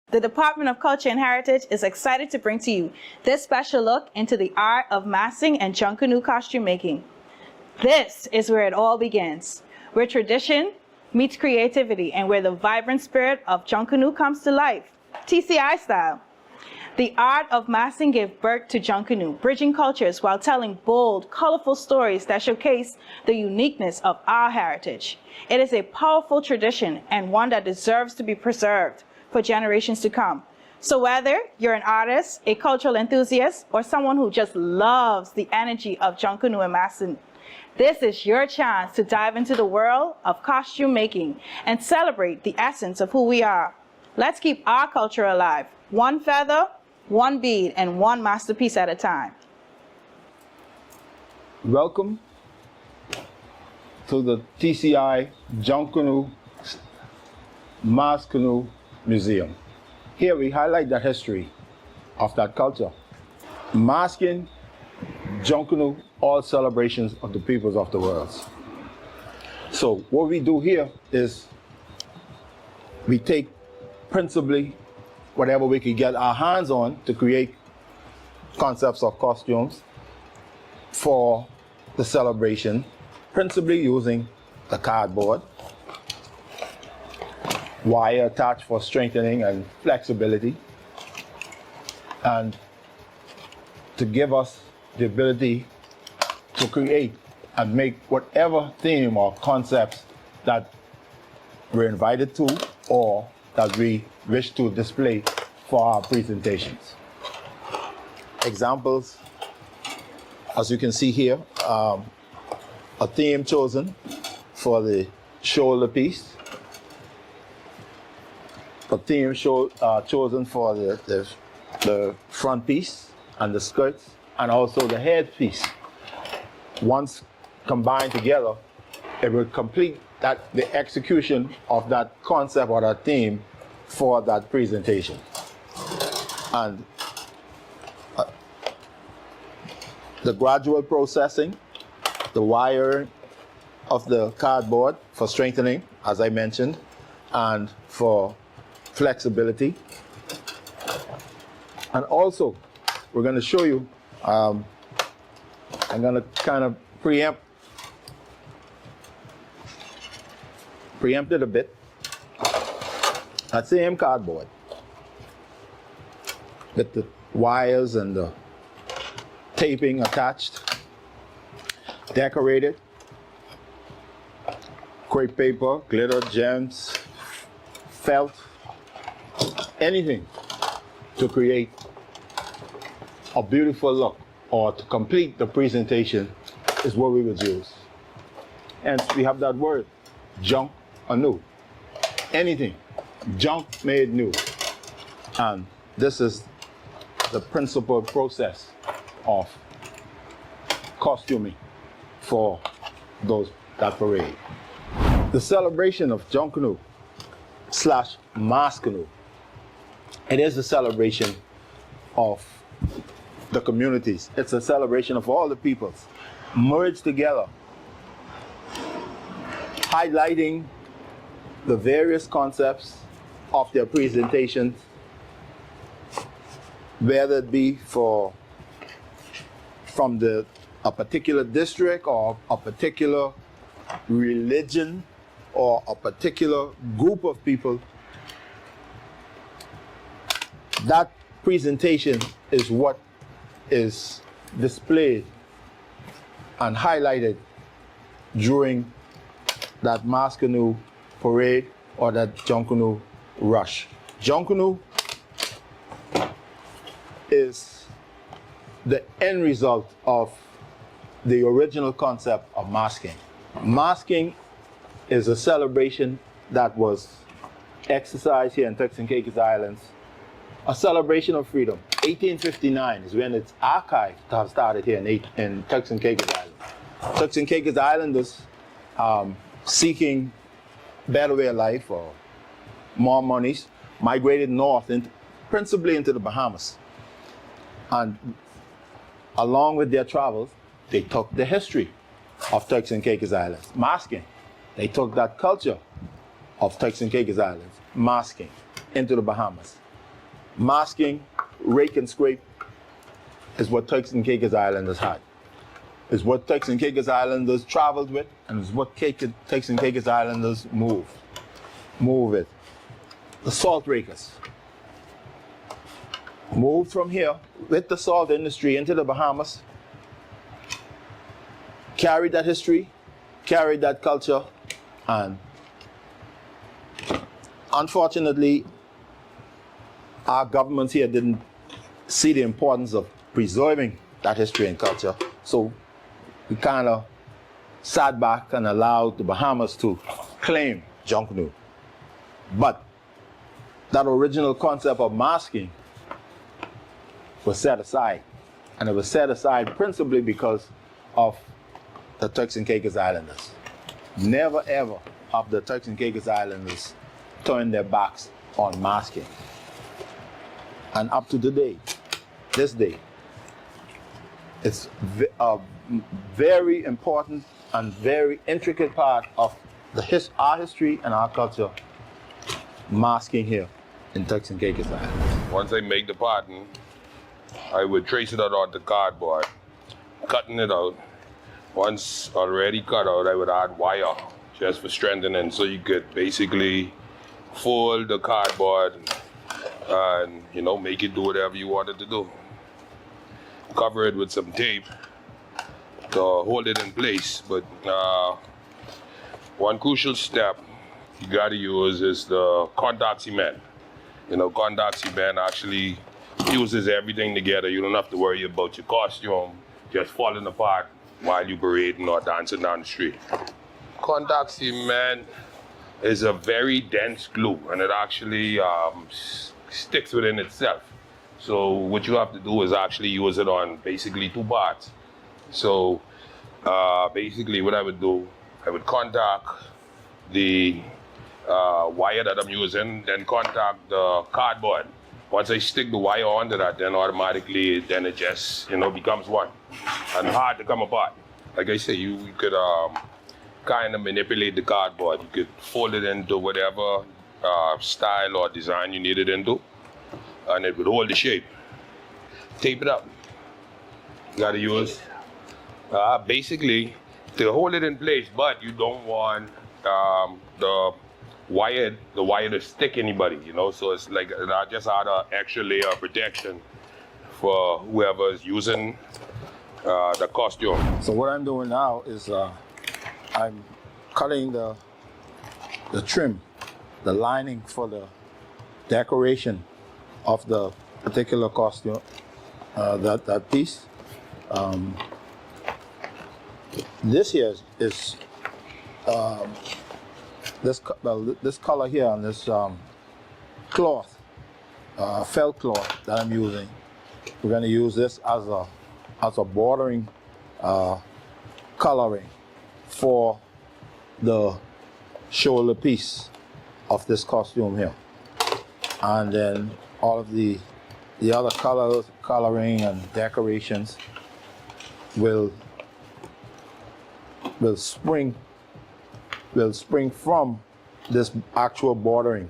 The Department of Culture and Heritage is excited to bring to you this special look into the art of massing and Junkanoo costume making. This is where it all begins, where tradition meets creativity and where the vibrant spirit of Junkanoo comes to life, TCI style. The art of massing gave birth to Junkanoo, bridging cultures while telling bold, colorful stories that showcase the uniqueness of our heritage. It is a powerful tradition and one that deserves to be preserved for generations to come. So whether you're an artist, a cultural enthusiast, or someone who just loves the energy of Junkanoo Massin, this is your chance to dive into the world of costume making and celebrate the essence of who we are. Let's keep our culture alive, one feather, one bead, and one masterpiece at a time. Welcome to the TCI Junkanoo Massin Museum. Here we highlight the history of that culture. Masking, Junkanoo, all celebrations of the peoples of the world. So what we do here is we take principally whatever we can get our hands on to create concepts of costumes for the celebration, principally using the cardboard, wire attached for strengthening and flexibility, and to give us the ability to create and make whatever theme or concepts that we're invited to or that we wish to display for our presentations. Examples, as you can see here, a theme chosen for the shoulder piece, a theme chosen for the front piece and the skirts, and also the head piece. Once combined together, it will complete the execution of that concept or that theme for that presentation. And the gradual processing, the wiring of the cardboard for strengthening, as I mentioned, and for flexibility. And also, we're going to show you, I'm going to kind of preempt it a bit. That same cardboard with the wires and the taping attached, decorated, crepe paper, glitter, gems, felt, anything to create a beautiful look or to complete the presentation is what we would use. And we have that word, Junkanoo. Anything, junk made new. And this is the principal process of costuming for that parade. The celebration of Junkanoo / Maskanoo, it is a celebration of the communities. It's a celebration of all the peoples merged together, highlighting the various concepts of their presentations, whether it be from a particular district or a particular religion or a particular group of people. That presentation is what is displayed and highlighted during that Maskanoo parade or that Junkanoo rush. Junkanoo is the end result of the original concept of masking. Masking is a celebration that was exercised here in Turks and Caicos Islands, a celebration of freedom. 1859 is when it's archived to have started here in Turks and Caicos Islands. Turks and Caicos Islanders seeking better way of life or more monies migrated north, principally into the Bahamas. And along with their travels, they took the history of Turks and Caicos Islands, masking. They took that culture of Turks and Caicos Islands, masking, into the Bahamas. masking, rake and scrape is what Turks and Caicos Islanders had. Is what Turks and Caicos Islanders traveled with, and is what Turks and Caicos Islanders move with. The salt rakers moved from here with the salt industry into the Bahamas, carried that history, carried that culture, and unfortunately, our governments here didn't see the importance of preserving that history and culture, so we kind of sat back and allowed the Bahamas to claim Junkanoo. But that original concept of masking was set aside. And it was set aside principally because of the Turks and Caicos Islanders. Never ever have the Turks and Caicos Islanders turned their backs on masking. And up to this day, it's a very important and very intricate part of our history and our culture, masking here in Turks and Caicos Islands. Once I make the pattern, I would trace it out onto cardboard, cutting it out. Once already cut out, I would add wire just for strengthening, so you could basically fold the cardboard and make it do whatever you wanted to do. Cover it with some tape to hold it in place. But one crucial step you gotta use is the contact cement. Contact cement actually fuses everything together. You don't have to worry about your costume just falling apart while you're parading or dancing down the street. Contact cement is a very dense glue, and it actually sticks within itself. So what you have to do is actually use it on basically two parts. So basically what I would do, I would contact the wire that I'm using, then contact the cardboard. Once I stick the wire onto that, then automatically it just becomes one and hard to come apart. Like I say, you could kind of manipulate the cardboard. You could fold it into whatever style or design you need it into, and it would hold the shape. Tape it up. You gotta use basically to hold it in place, but you don't want the wire to stick anybody, so it's like I just add an extra layer of protection for whoever is using the costume. So what I'm doing now is I'm cutting the trim, the lining for the decoration of the particular costume, that piece. This here is this color here on this cloth, felt cloth that I'm using. We're going to use this as a bordering coloring for the shoulder piece of this costume here, and then all of the other coloring and decorations will spring from this actual bordering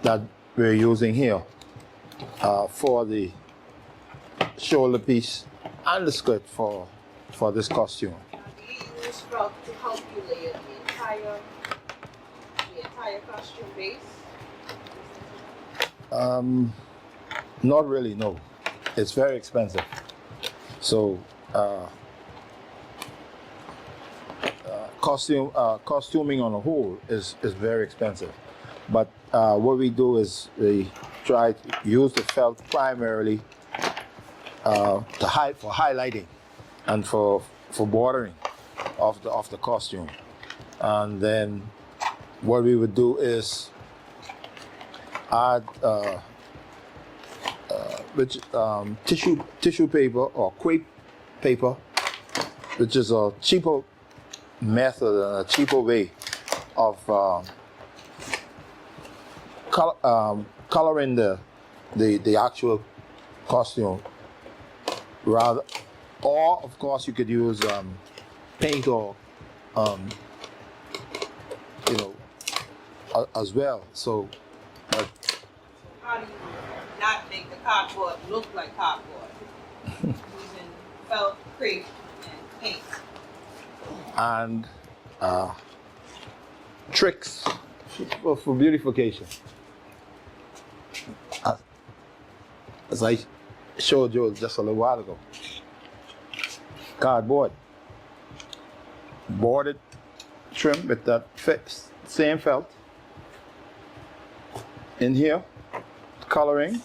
that we're using here for the shoulder piece and the skirt for this costume. Do you use felt to help you layer the entire costume base? Not really, no. It's very expensive. So costuming on a whole is very expensive. But what we do is we try to use the felt primarily for highlighting and for bordering of the costume. And then what we would do is add tissue paper or crepe paper, which is a cheaper method and a cheaper way of coloring the actual costume. Rather, or of course you could use paint or as well. So How do you not make the cardboard look like cardboard. Using felt, crepe, and paint. And tricks for beautification. As I showed you just a little while ago. Cardboard. Boarded trim with that same felt. In here, coloring,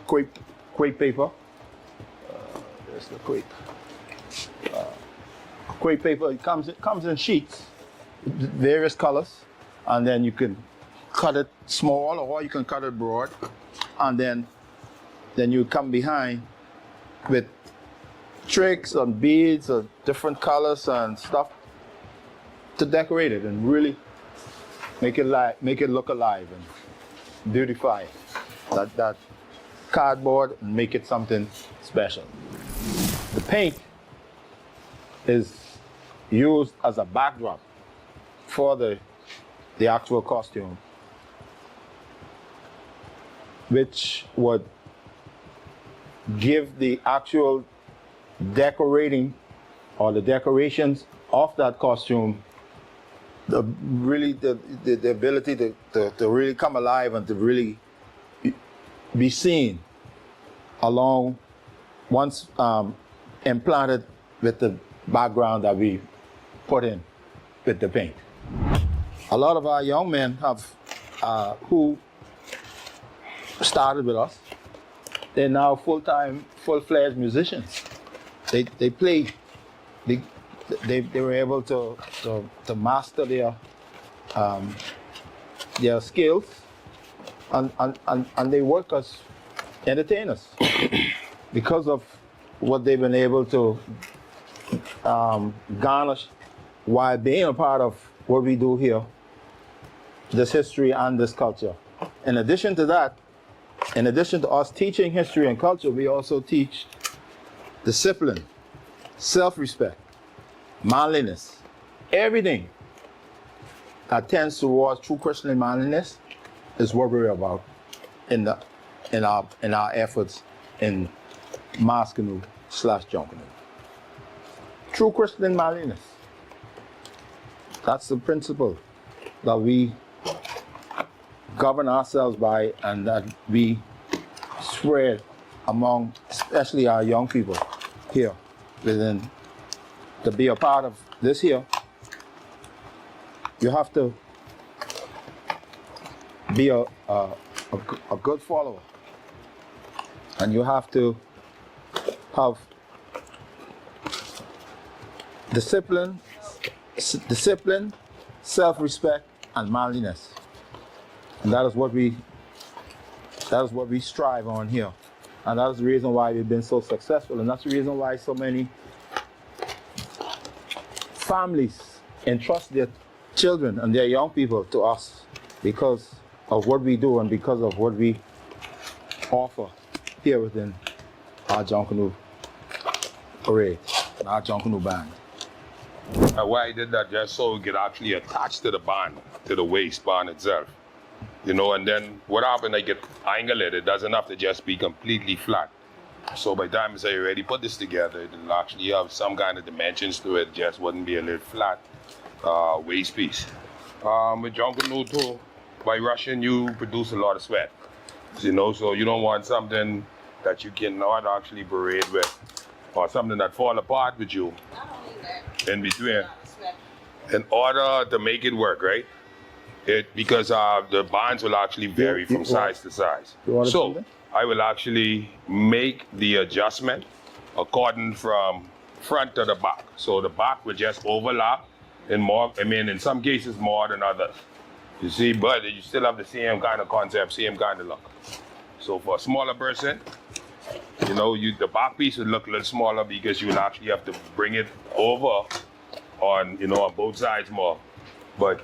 crepe paper. There's the crepe. Crepe paper, it comes in sheets, various colors, and then you can cut it small or you can cut it broad, and then you come behind with tricks and beads of different colors and stuff to decorate it and really make it look alive and beautify that cardboard and make it something special. The paint is used as a backdrop for the actual costume, which would give the actual decorating or the decorations of that costume the ability to really come alive and to really be seen along once implanted with the background that we put in with the paint. A lot of our young men have who started with us, they're now full-fledged musicians. They play. They were able to master their skills and they work as entertainers because of what they've been able to garnish while being a part of what we do here, this history and this culture. In addition to that, in addition to us teaching history and culture, we also teach discipline, self-respect, manliness, everything that tends towards true Christian manliness is what we're about in our efforts in Massin / Junkanoo. True Christian manliness. That's the principle that we govern ourselves by and that we spread among especially our young people here within. To be a part of this here, you have to be a good follower, and you have to have discipline, self-respect, and manliness, and that is what we strive on here, and that's the reason why we've been so successful, and that's the reason why so many families entrust their children and their young people to us because of what we do and because of what we offer here within our Junkanoo parade, our Junkanoo band. Why I did that just so it could actually attach to the band, to the waistband itself. You know, and then what happened, I get angle it. It doesn't have to just be completely flat. So by the time I already put this together, it'll actually have some kind of dimensions to it. Just wouldn't be a little flat waist piece. With Junkanoo too, by rushing, you produce a lot of sweat. You know, so you don't want something that you cannot actually parade with, or something that fall apart with you. Not only that, In between. In order to make it work, right? Because the bands will actually vary from size to size. So something? I will actually make the adjustment according from front to the back. So the back will just overlap in some cases more than others. You see, but you still have the same kind of concept, same kind of look. So for a smaller person, you know, the back piece will look a little smaller because you will actually have to bring it over on both sides more. But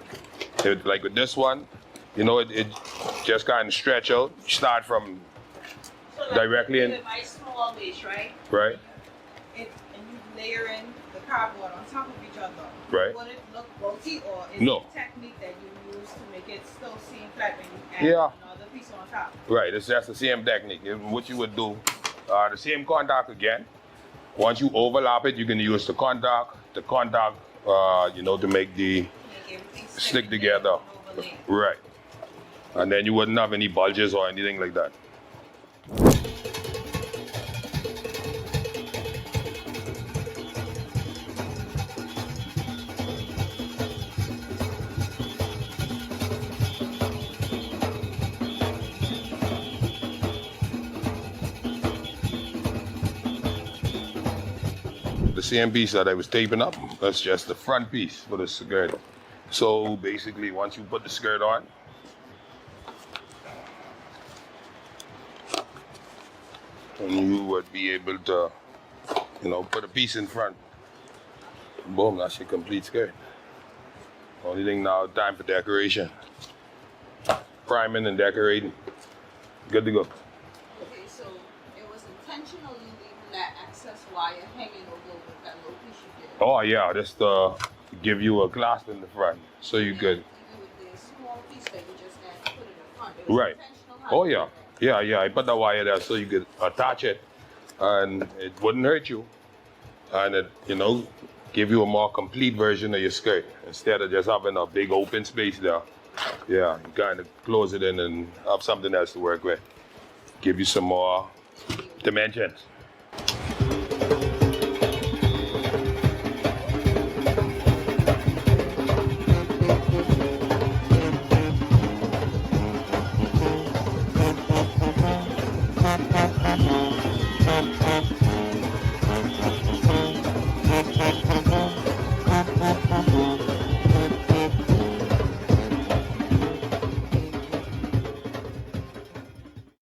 like with this one, you know, it just kind of stretch out, start from so directly in. With my small waist, right? Right. And you layer in the cardboard on top of each other. Right. Would it look bulky, or is No. it a technique that you use to make it still seem flat when you add Yeah. another piece on top. Right, it's just the same technique. What you would do, the same contact again. Once you overlap it, you can use the contact, you know, to make the Make everything stick together. and overlay. Right. And then you wouldn't have any bulges or anything like that. The same piece that I was taping up, that's just the front piece for the skirt. So basically, once you put the skirt on, and you would be able to, you know, put a piece in front. Boom, that's your complete skirt. Only thing now, time for decoration. Priming and decorating. Good to go. Okay, so it was intentionally leaving that excess wire hanging over with that little piece you did. Oh yeah, just to give you a clasp in the front, so you could. Even with the small piece that you just had to put in the front. It was Right. intentional how Oh you yeah. did that. Yeah, I put the wire there so you could attach it and it wouldn't hurt you. And it, you know, give you a more complete version of your skirt instead of just having a big open space there. Yeah, you kind of close it in and have something else to work with. Give you some more dimensions.